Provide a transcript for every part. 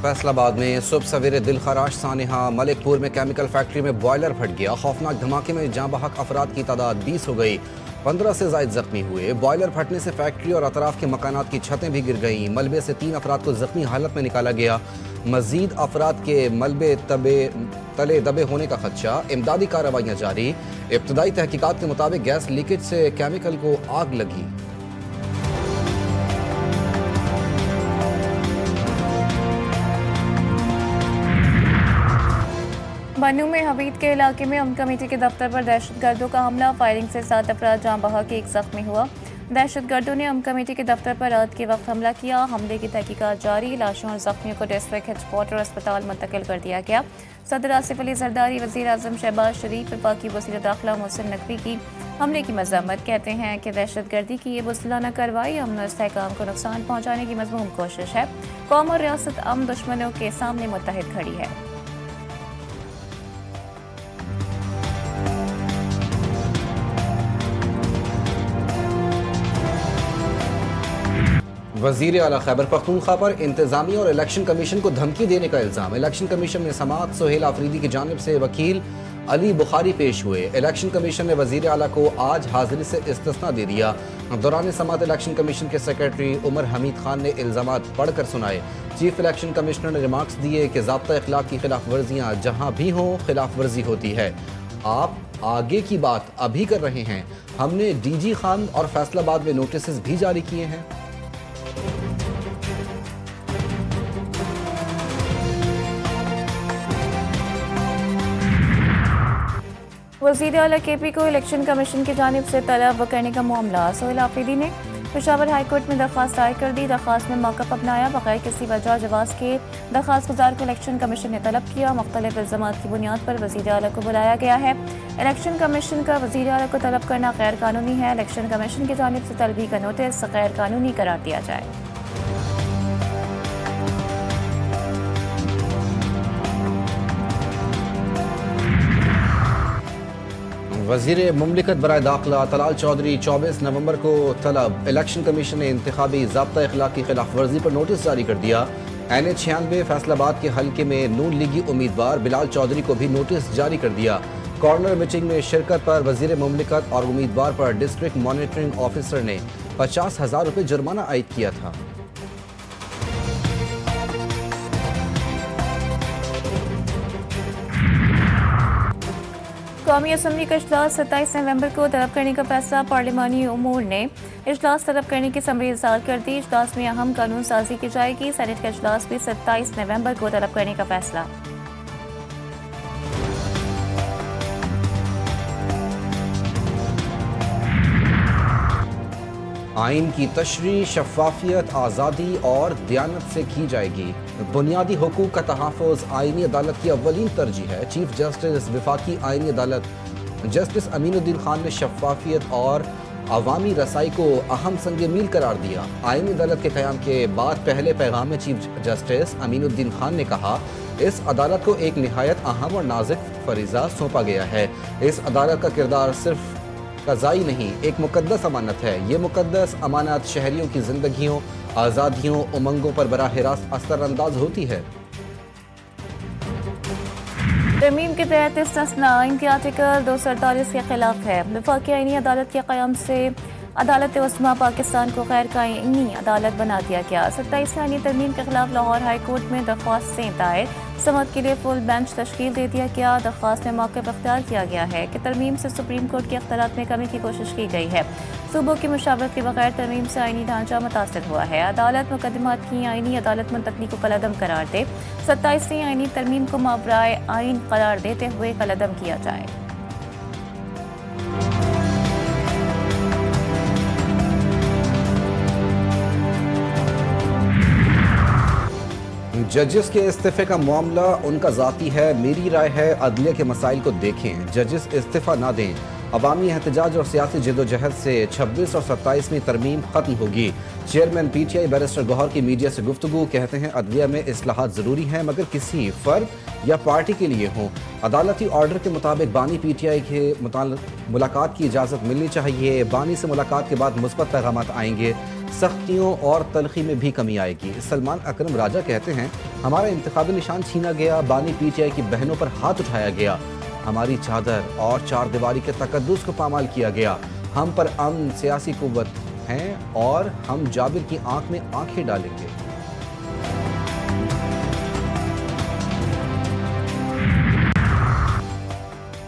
फैसलाबाद में सुबह सवेरे दिल खराश सानहा। मलिकपुर में केमिकल फैक्ट्री में बॉयलर फट गया। खौफनाक धमाके में जाँ बहक अफराद की तादाद 20 हो गई। 15 से जायद जख्मी हुए। बॉयलर फटने से फैक्ट्री और अतराफ के मकानात की छतें भी गिर गईं। मलबे से 3 अफराद को जख्मी हालत में निकाला गया। मजीद अफराद के मलबे तले दबे होने का खदशा। इमदादी कार्रवाइयाँ जारी। इब्तदाई तहकीकात के मुताबिक गैस लीकेज से केमिकल को आग लगी। बनू में हवीद के इलाके में अमन कमेटी के दफ्तर पर दहशतगर्दों का हमला। फायरिंग से 7 अफराद जाँ बहक, 1 जख्मी हुआ। दहशतगर्दों ने अमन कमेटी के दफ्तर पर रात के वक्त हमला किया। हमले की तहकीकात जारी। लाशों और जख्मियों को डिस्ट्रिक्ट हेडक्वार्टर अस्पताल मुंतकिल कर दिया गया। सदर आसिफ अली जरदारी, वज़ीर आज़म शहबाज शरीफ, वफाकी वज़ीर दाखिला मोहसिन नकवी की हमले की मज़म्मत। कहते हैं कि दहशतगर्दी की ये बुज़दिलाना कार्रवाई अमन और इस्तेहकाम को नुकसान पहुँचाने की मज़मूम कोशिश है। कौम और रियासत अमन दुश्मनों के सामने मुत्तहिद खड़ी है। वज़ीर आला खैबर पख्तूनख्वा पर इंतजामिया और इलेक्शन कमीशन को धमकी देने का इल्ज़ाम। इलेक्शन कमीशन में समाअत सुहेल आफरीदी की जानिब से वकील अली बुखारी पेश हुए। इलेक्शन कमीशन ने वज़ीर आला को आज हाजिरी से इस्तिस्ना दे दिया। दौरान समाअत इलेक्शन कमीशन के सेक्रेटरी उमर हमीद खान ने इल्ज़ामात पढ़कर सुनाए। चीफ इलेक्शन कमिश्नर ने रिमार्क्स दिए कि ज़ाब्ता इखलाक की खिलाफ वर्जियाँ जहाँ भी हों खिलाफ वर्जी होती है। आप आगे की बात अभी कर रहे हैं। हमने DG खान और फैसलाबाद में नोटिस भी जारी किए हैं। वज़ीर आला KP को इलेक्शन कमीशन की जानिब से तलब करने का मामला। सुहेल आफरीदी ने पेशावर हाई कोर्ट में दरख्वास्त दायर कर दी। दरख्वास्त में मौक़िफ़ अपनाया। बगैर किसी वजह जवाज़ के दरख्वास्त गुजार को इलेक्शन कमीशन ने तलब किया। मुख्तलिफ इल्ज़ामात की बुनियाद पर वज़ीर आला को बुलाया गया है। इलेक्शन कमीशन का वज़ीर आला को तलब करना गैर कानूनी है। इलेक्शन कमीशन की जानिब से तलबी का नोटिस गैर कानूनी करार दिया जाए। वज़ीर मुमलिकत बराए दाखिला तलाल चौधरी 24 नवंबर को तलब। इलेक्शन कमीशन ने इंतखाबी ज़ाब्ता इखलाक की खिलाफ वर्जी पर नोटिस जारी कर दिया। NH96 फैसलाबाद के हल्के में नून लीगी उम्मीदवार बिलाल चौधरी को भी नोटिस जारी कर दिया। कॉर्नर मीटिंग में शिरकत पर वज़ीर मुमलिकत और उम्मीदवार पर डिस्ट्रिक्ट मॉनिटरिंग ऑफिसर ने 50,000 रुपये जुर्माना आयद किया था। कौमी असम्बली का इजलास 27 नवंबर को तलब करने का फैसला। पार्लिमानी उमूर ने इजलास तलब करने की समरी इज़हार कर दी। इजलास में अहम कानून साजी की जाएगी। सेनेट का इजलास भी 27 नवंबर को तलब करने का फैसला। आइन की तशरीह शफाफियत, आज़ादी और दियानत से की जाएगी। बुनियादी हुकूक का तहफ़्फ़ुज़ आइनी अदालत की अव्वलीन तरजीह है। चीफ जस्टिस वफाकी आइनी अदालत जस्टिस अमीनुद्दीन खान ने शफाफियत और अवामी रसाई को अहम संग मील करार दिया। आइनी अदालत के क़याम के बाद पहले पैगाम में चीफ जस्टिस अमीनुद्दीन खान ने कहा, इस अदालत को एक निहायत अहम और नाजुक फरीज़ा सौंपा गया है। इस अदालत का किरदार सिर्फ कज़ाई नहीं, एक मुक़द्दस अमानत है। ये मुक़द्दस अमानत शहरियों की ज़िंदगियों, आज़ादियों, उमंगों पर बराह रास्त असरअंदाज होती है। तरमीम के तहत इस्तिस्ना आइन के आर्टिकल 248 के खिलाफ है। वफाकी आइनी अदालत के क़याम से अदालत उस्मा पाकिस्तान को गैर कानूनी अदालत बना दिया गया। 27 आइनी तरमीम के खिलाफ लाहौर हाई कोर्ट में दरख्वास्तें दायर। समाअत के लिए फुल बेंच तश्कील दे दिया गया। दरख्वास्त में मौक़िफ़ इख्तियार किया गया है कि तरमीम से सुप्रीम कोर्ट के अख्तियारात में कमी की कोशिश की गई है। सूबों की मुशावरत के बगैर तरमीम से आइनी ढांचा मुतासर हुआ है। अदालत मुकदमात की आइनी अदालत मुंतकली को कलअदम करार दे। 27वीं आइनी तरमीम को मावराए आइन करार देते हुए कलअदम किया जाए। जजेस के इस्तीफे का मामला उनका ज़ाती है। मेरी राय है अदलिया के मसाइल को देखें। जजेस इस्तीफ़ा ना दें। अवामी एहतजाज और सियासी जदोजहद से 26 और 27वीं तरमीम खत्म होगी। चेयरमैन PTI बैरिस्टर गौहर की मीडिया से गुफ्तगू। कहते हैं अदलिया में इस्लाहात ज़रूरी हैं मगर किसी फ़र्द या पार्टी के लिए हों। अदालती ऑर्डर के मुताबिक बानी PTI के मुलाकात की इजाज़त मिलनी चाहिए। बानी से मुलाकात के बाद मुस्बत पैगाम आएंगे। सख्तियों और तलखी में भी कमी आएगी। सलमान अकरम राजा कहते हैं, हमारा इंतखाबी निशान छीना गया, बानी पीटीआई की बहनों पर हाथ उठाया गया, हमारी चादर और चार दीवारी के तकद्दुस को पामाल किया गया, हम पर अमन सियासी कुव्वत हैं और हम जाबिर की आंख में आंखें डालेंगे।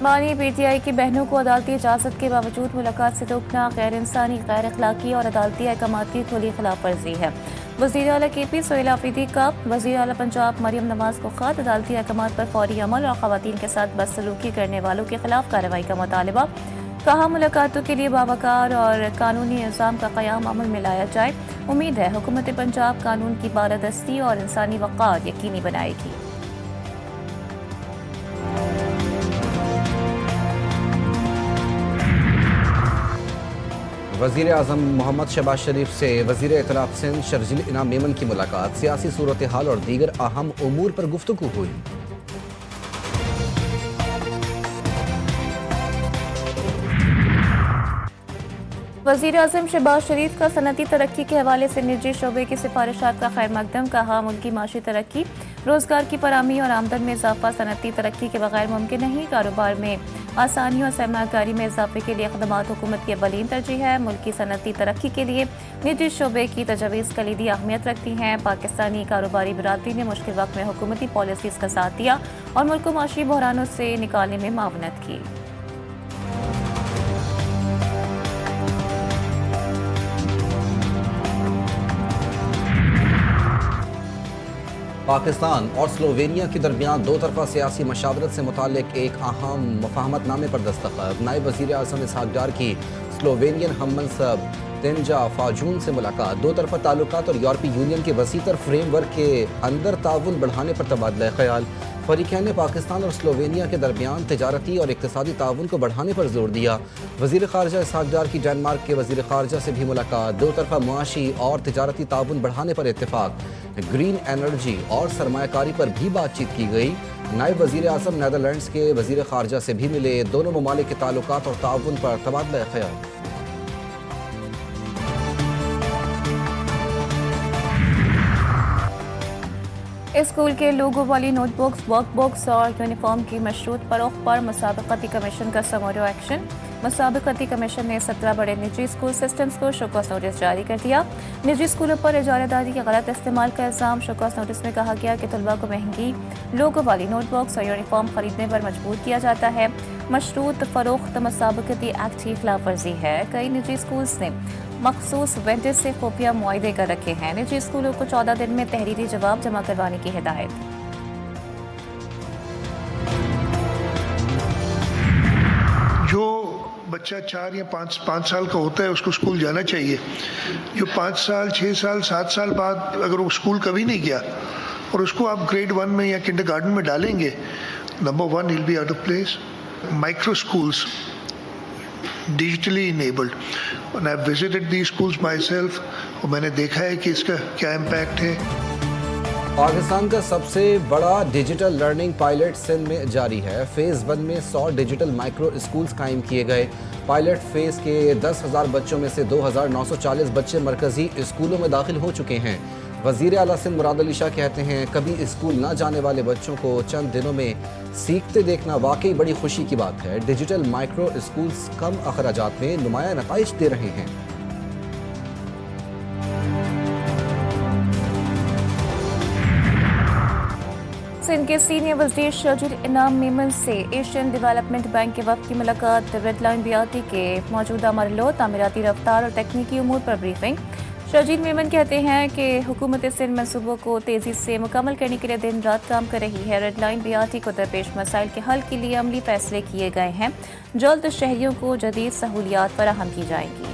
बानी पीटीआई की बहनों को अदालती इजाज़त के बावजूद मुलाकात से रोकना गैर इंसानी, गैर अखलाकी और अदालती अहकामात की खुली खिलाफ वर्जी है। वज़ीर आला KP सोहेल आफरीदी का वज़ीर आला पंजाब मरियम नवाज को ख़त, अदालती अहकामात पर फौरी अमल और ख़वातीन के साथ बदसलूकी करने वालों के खिलाफ कार्रवाई का मुतालबा। कहा, मुलाकातों के लिए बावकार और कानूनी निज़ाम का क़याम अमल में लाया जाए। उम्मीद है हुकूमत पंजाब कानून की बालादस्ती और इंसानी वक़ार यकीनी बनाएगी। वज़ीर आज़म मोहम्मद शहबाज शरीफ से वज़ीर इत्तलात सिंध शर्जील इनाम मेमन की मुलाकात, सियासी सूरत हाल और दीगर अहम उमूर पर गुफ्तगू हुई। वज़ीर आज़म शहबाज शरीफ का सनती तरक्की के हवाले से निजी शोबे की सिफारिशात का खैर मकदम। कहा, मुल्की माशी तरक्की, रोज़गार की फराहमी और आमदन में इजाफा सनती तरक्की के बगैर मुमकिन नहीं। कारोबार में आसानी और सरमायाकारी में इजाफे के लिए इक़दामात हुकूमत की अव्वलीन तरजीह है। मुल्की सनती तरक्की के लिए निजी शोबे की तजवीज़ कलीदी अहमियत रखती हैं। पाकिस्तानी कारोबारी बरादरी ने मुश्किल वक्त में हुकूमती पॉलिसीज़ का साथ दिया और मुल्क को माशी बहरानों से निकालने में मावनत की। पाकिस्तान और स्लोवेनिया के दरमियान दो तरफा सियासी मशावरत से मुतालिक एक अहम मुफाहमतनामे पर दस्तखत। नायब वज़ीर आज़म इसहाक डार की स्लोवेनियन हममनसब तिंजा फाजून से मुलाकात। दो तरफा ताल्लुकात और यूरोपीय यूनियन के वसीतर फ्रेमवर्क के अंदर ताउन बढ़ाने पर तबादला ख्याल। फरीकैन ने पाकिस्तान और स्लोवेनिया के दरमियान तिजारती और इक़्तिसादी ताउन को बढ़ाने पर जोर दिया। वज़ीर ख़ारजा इसहाक डार की डेनमार्क के वज़ीर ख़ारजा से भी मुलाकात। दो तरफा मुआशी और तिजारती ताउन बढ़ाने पर इत्तेफाक। ग्रीन एनर्जी और सरमायाकारी पर भी बातचीत की गई। नायब वज़ीर आज़म नीदरलैंड्स के वज़ीर ख़ारजा से भी मिले। दोनों ममालिक के ताल्लुकात और ताउन पर तबादला ख्याल। स्कूल के लोगों वाली नोटबुक्स, वर्कबुक्स और यूनिफॉर्म की मशरूत फरोख्त पर मुसाबकती कमीशन का समोरो एक्शन। मुसाबकती कमीशन ने 17 बड़े निजी स्कूल सिस्टम्स को शोकॉस नोटिस जारी कर दिया। निजी स्कूलों पर इजारादारी के गलत इस्तेमाल का इल्ज़ाम। शोकॉस नोटिस में कहा गया कि तलबा को महंगी लोगों वाली नोटबुक्स और यूनिफॉर्म खरीदने पर मजबूर किया जाता है। मशरूत फरोख्त मुसाबकती एक्ट की खिलाफ वर्जी है। कई निजी स्कूल्स ने मखसूस वेंडर से खुफिया मुआहदे कर रखे हैं। निजी स्कूलों को 14 दिन में तहरीरी जवाब जमा करवाने की हिदायत। जो बच्चा 4 या 5 साल का होता है उसको स्कूल जाना चाहिए। जो 5 साल 6 साल 7 साल बाद अगर वो स्कूल कभी नहीं गया और उसको आप ग्रेड 1 में या किंडरगार्टन में डालेंगे, number 1 will be out of place. Micro schools digitally enabled, and I've visited these schools myself और मैंने देखा है कि इसका क्या इम्पैक्ट है। पाकिस्तान का सबसे बड़ा डिजिटल लर्निंग पायलट सिंध में जारी है। फेज़ 1 में 100 डिजिटल माइक्रो स्कूल्स कायम किए गए। पायलट फेज़ के 10,000 बच्चों में से 2,940 बच्चे मरकजी स्कूलों में दाखिल हो चुके हैं। वज़ीर आला सिंध मुराद अली शाह कहते हैं, कभी स्कूल ना जाने वाले बच्चों को चंद दिनों में सीखते देखना वाकई बड़ी खुशी की बात है। डिजिटल माइक्रो स्कूल्स कम अखराजात में नुमाया नताइज दे रहे हैं। सिंध के सीनियर वज़ीर शर्जील इनाम मेमन से एशियन डेवलपमेंट बैंक के वक्त की मुलाकात। रेड लाइन BRT के मौजूदा मरलो, तामीराती रफ्तार और तकनीकी उमूर पर ब्रीफिंग। शर्जील मेमन कहते हैं कि हुकूमत सिंध मनसूबों को तेज़ी से मुकम्मल करने के लिए दिन रात काम कर रही है। रेड लाइन BRT को दरपेश मसाइल के हल के लिए अमली फैसले किए गए हैं। जल्द शहरियों को जदीद सहूलियात फराहम की जाएंगी।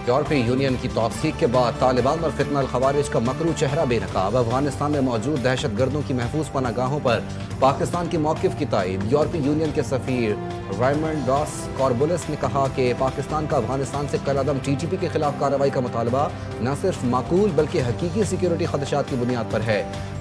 यूरोपीय यूनियन की तौसीक के बाद तालिबान और फितना अल खवारिज का मकरू चेहरा बेनकाब। अफगानिस्तान में मौजूद दहशत गर्दों की महफूज पनागाहों पर पाकिस्तान की मौक़िफ़ की तायीद। यूरोपीय यूनियन के सफ़ीर रायमंड रॉस कॉर्बोलस ने कहा कि पाकिस्तान का अफगानिस्तान से कलअदम TTP के खिलाफ कार्रवाई का मुतालबा न सिर्फ माकूल बल्कि हकीकी सिक्योरिटी खदशात की बुनियाद पर है।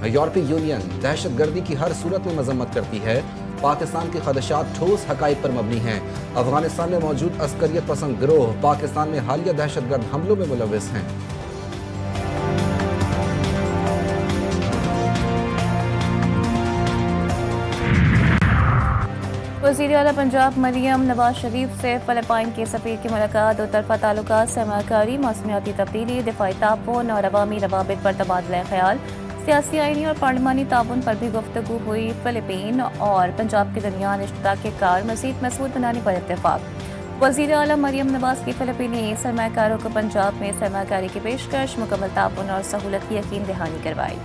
यूरोपीय यूनियन दहशत गर्दी की हर सूरत में मजम्मत करती है पाकिस्तान के खदशात ठोस हकाइक पर मबनी हैं। अफगानिस्तान में मौजूद अस्करियत पसंद गिरोह पाकिस्तान में हालिया दहशतगर्द हमलों में मुलविस हैं। वज़ीर आला पंजाब मरियम नवाज शरीफ से फिलिपाइन के सफ़ीर की मुलाकात, दो तरफ़ा ताल्लुकात, सरमाकारी, मौसमियाती तब्दीली, दिफाई ताउन और अवामी रवाबित पर तबादला ख्याल, सियासी, आइनी और पार्लिमानी ताउन पर भी गुफ्तगू हुई। फिलिपीन और पंजाब के दरमियान इश्तराक कार मज़ीद मजबूत बनाने पर इत्तेफाक। वज़ीर आला मरियम नवाज की फिलिपीनी सरमाकारों को पंजाब में सरमाकारी की पेशकश, मुकम्मल ताउन और सहूलत की यकीन दहानी करवाई।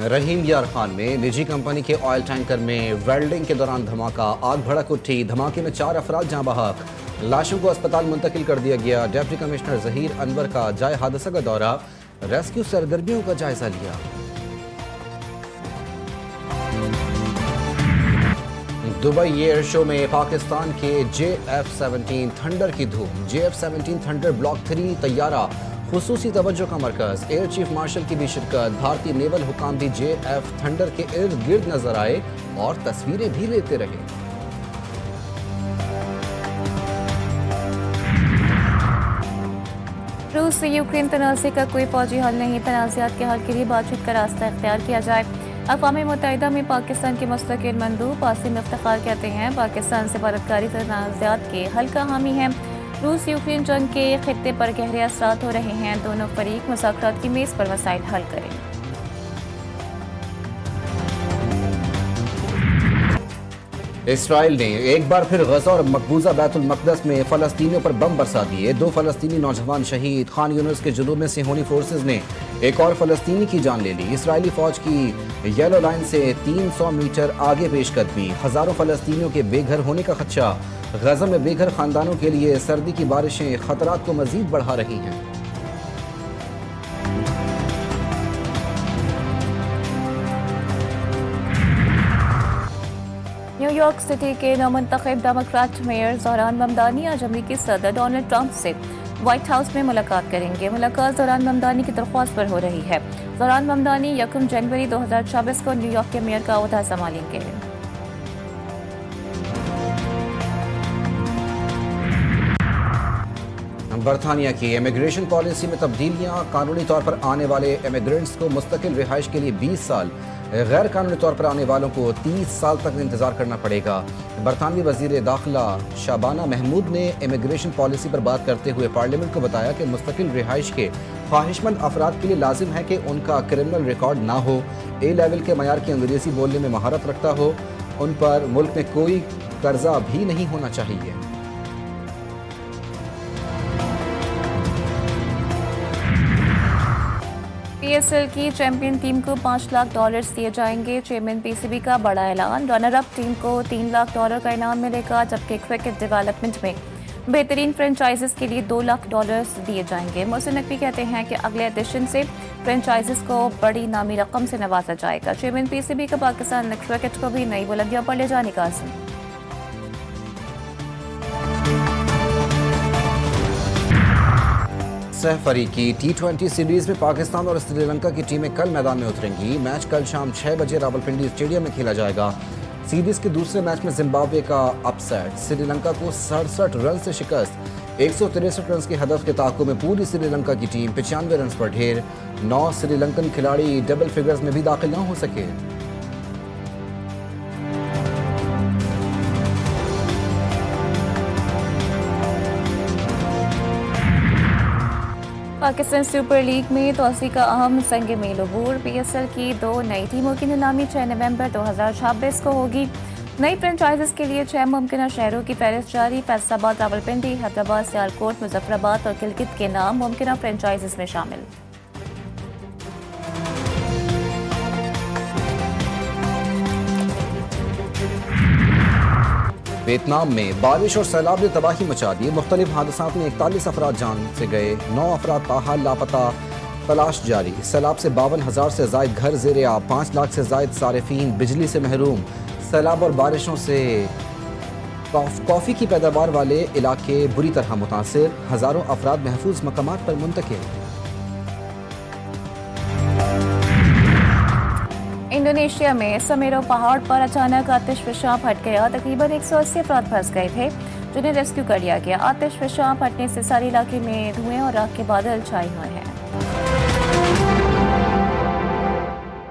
रहीम यार खान में निजी कंपनी के ऑयल टैंकर में वेल्डिंग के दौरान धमाका, आग भड़क उठी। धमाके में 4 अफराद जाँ बहक, लाशों को अस्पताल मुंतकिल कर दिया गया। डिप्टी कमिश्नर जहीर अनवर का जाए हादसा का दौरा, रेस्क्यू सरगर्मियों का जायजा लिया। दुबई एयर शो में पाकिस्तान के JF-17 थंडर की धूम। JF-17 थंडर ब्लॉक 3 तैयारा खुसूसी तवज्जो का मरकज। एयर चीफ मार्शल की भी शिरकत। भारतीय नेवल हुकाम भी JF थंडर के इर्द गिर्द नजर आए और तस्वीरें भी लेते रहे। रूस से यूक्रेन तनाज़े का कोई फौजी हल नहीं, तनाज़ात के हल के लिए बातचीत का रास्ता इख्तियार किया जाए। अक़वाम मुत्तहिदा में पाकिस्तान के मुस्तकिल मंदूब आसिम इफ्तिखार कहते हैं पाकिस्तान से भारतकारी तनाज़ात के हल का हामी है। रूस यूक्रेन जंग के खित्ते पर गहरे असरात हो रहे हैं, दोनों फरीक मुज़ाकरात की मेज़ पर मसाइल हल करें। इसराइल ने एक बार फिर गजा और मकबूजा बैतुल मक़दस में फ़लस्तीनियों पर बम बरसा दिए। 2 फ़लस्तीनी नौजवान शहीद। खान यूनिस के जुनूब में सिहोनी फोर्सेज ने एक और फ़लस्तीनी की जान ले ली। इसराइली फ़ौज की येलो लाइन से 300 मीटर आगे पेशकदमी। हज़ारों फ़लस्तीनियों के बेघर होने का खदशा। गजा में बेघर खानदानों के लिए सर्दी की बारिशें खतरात को मजीद बढ़ा रही हैं। न्यूयॉर्क सिटी के नौमुंतखब डेमोक्रेट मेयर ज़हरान ममदानी आज अमरीकी सदर डोनाल्ड ट्रंप से व्हाइट हाउस में मुलाकात करेंगे। मुलाकात ज़हरान ममदानी की दरख्वास्त पर हो रही है। ज़हरान ममदानी 1 जनवरी 2026 को न्यूयॉर्क के मेयर का ओहदा संभालेंगे। बरतानिया की इमिग्रेशन पॉलिसी में तब्दीलियां, कानूनी तौर पर आने वाले इमिग्रेंट्स को मुस्तकिल रिहाइश के लिए 20 साल, गैर कानूनी तौर पर आने वालों को 30 साल तक इंतजार करना पड़ेगा। बरतानवी वजीर दाखिला शाबाना महमूद ने इमिग्रेशन पॉलिसी पर बात करते हुए पार्लियामेंट को बताया कि मुस्तकिल रिहाइश के ख्वाहिशमंद अफराद के लिए लाजिम है कि उनका क्रिमिनल रिकॉर्ड ना हो, A लेवल के मयार की अंग्रेजी बोलने में महारत रखता हो, उन पर मुल्क में कोई कर्जा भी नहीं होना चाहिए। PSL की चैंपियन टीम को $5 लाख दिए जाएंगे। चेयरमैन PCB का बड़ा ऐलान। रनर अप टीम को $3 लाख का इनाम मिलेगा, जबकि क्रिकेट डेवलपमेंट में बेहतरीन फ्रेंचाइजेस के लिए $2 लाख दिए जाएंगे। मोहसिन नकवी कहते हैं कि अगले एडिशन से फ्रेंचाइजेस को बड़ी नामी रकम से नवाजा जाएगा। चेयरमैन PCB का पाकिस्तान क्रिकेट को भी नई बुलंदियों पर ले जाने का अज़्म। सहफरी की T20 सीरीज में पाकिस्तान और श्रीलंका की टीमें कल मैदान में उतरेंगी। मैच कल शाम 6 बजे रावलपिंडी स्टेडियम में खेला जाएगा। सीरीज के दूसरे मैच में जिम्बाब्वे का अपसेट, श्रीलंका को 67 रन से शिकस्त। 163 रन के हदफ के ताक़ुब में पूरी श्रीलंका की टीम 95 रन पर ढेर। 9 श्रीलंकन खिलाड़ी डबल फिगर्स में भी दाखिल न हो सके। पाकिस्तान सुपर लीग में तोसी का अहम संग मेल अबूर। PSL की 2 नई टीमों की नीलामी 6 नवंबर 2026 को होगी। नई फ्रेंचाइजेस के लिए 6 मुमकिन शहरों की फहरिस्त जारी। फैसलाबाद, रावलपिंडी, हैदराबाद, सियालकोट, मुजफ्फराबाद और गिलगित के नाम मुमकिन फ्रेंचाइजेस में शामिल। वियतनाम में बारिश और सैलाब ने तबाही मचा दी। मुख्तलिफ हादसात में 41 अफराद जान से गए, 9 अफराद ताहाल लापता, तलाश जारी। सैलाब से 52,000 से जायद घर ज़ेरे आब, 5 लाख से जायद सारिफीन बिजली से महरूम। सैलाब और बारिशों से कॉफ़ी की पैदावार वाले इलाके बुरी तरह मुतासिर, हज़ारों अफराद महफूज मकामात पर मुंतकिल। इंडोनेशिया में समेरो पहाड़ पर अचानक आतिशफशा फट गया। तकरीबन 180 अफराद फंस गए थे, जिन्हें रेस्क्यू कर लिया गया। आतिशफशा फटने से सारे इलाके में धुएं और आग के बादल छाए हुए हैं।